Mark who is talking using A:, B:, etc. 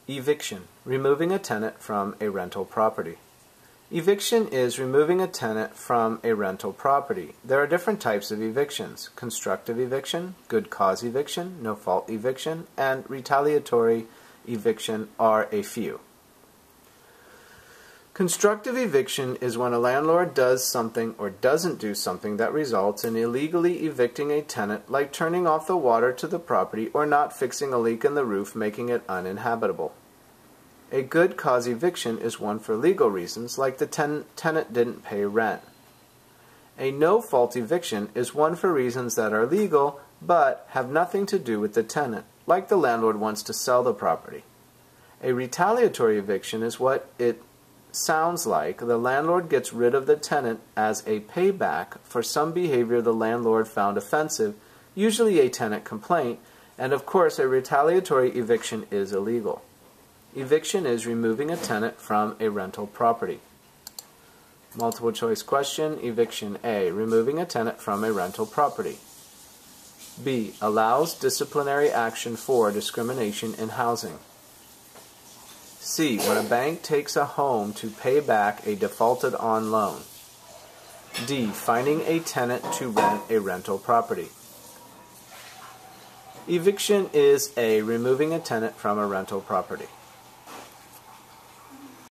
A: Eviction, removing a tenant from a rental property. Eviction is removing a tenant from a rental property. There are different types of evictions: constructive eviction, good cause eviction, no-fault eviction, and retaliatory eviction are a few. Constructive eviction is when a landlord does something or doesn't do something that results in illegally evicting a tenant, like turning off the water to the property or not fixing a leak in the roof, making it uninhabitable. A good cause eviction is one for legal reasons, like the tenant didn't pay rent. A no-fault eviction is one for reasons that are legal but have nothing to do with the tenant, like the landlord wants to sell the property. A retaliatory eviction is what it sounds like. The landlord gets rid of the tenant as a payback for some behavior the landlord found offensive, usually a tenant complaint, and of course a retaliatory eviction is illegal. Eviction is removing a tenant from a rental property. Multiple choice question. Eviction A, removing a tenant from a rental property. B, allows disciplinary action for discrimination in housing. C, when a bank takes a home to pay back a defaulted on loan. D, finding a tenant to rent a rental property. Eviction is A, removing a tenant from a rental property.